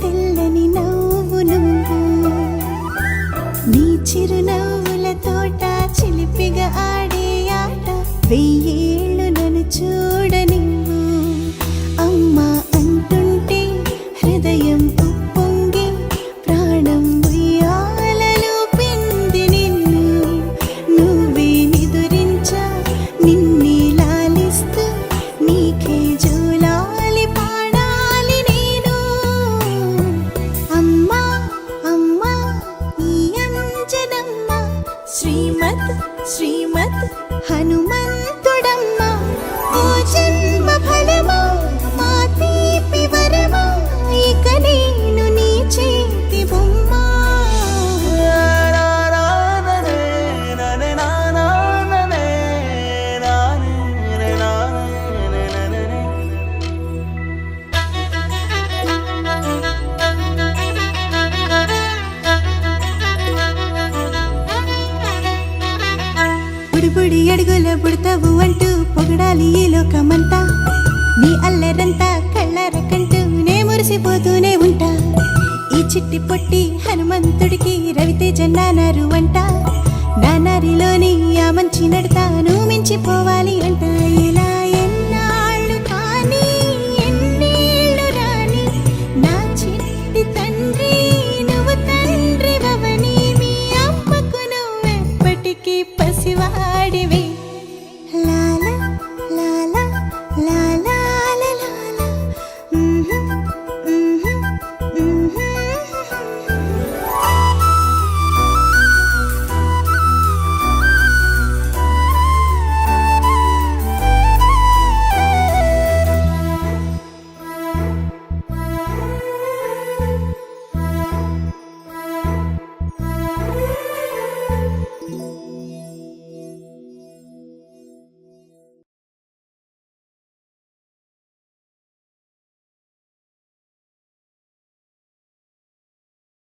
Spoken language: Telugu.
తెల్లని నవ్వు నువ్వు నీ చిరునవ్వుల తోట చిలిపిగా ఆడే ఆట వెయ్యేళ్ళు నన్ను చూడనివ్వు అమ్మా అంటుంటే హృదయం ఉప్పొంగి ప్రాణం ఉయ్యాలలో పిండి నిన్ను నువ్వే నిదురించా నిన్నే లాలిస్తూ నీకే జోలాలి పాడాలి నేను అమ్మా అమ్మా ఈ అంజనమ్మ శ్రీమత్ శ్రీమత్ హనుమంతుడమ్మ ఓ జన్మ ఫలమా మా తీపి వరమా ఇక నేను నీ చేతి బొమ్మ బుడిబుడి అడుగుల బుడతావు అంటూ పొగడాలి ఈ లోకమంతా నీ అల్లరంతా కళ్ళారకంటూ నే మురిసిపోతూనే ఉంటా ఈ చిట్టి పొట్టి హనుమంతుడికి రవితేజ నానారు అంట నానారిలోని ఆ మంచి నడతాను మించిపోవాలి అంట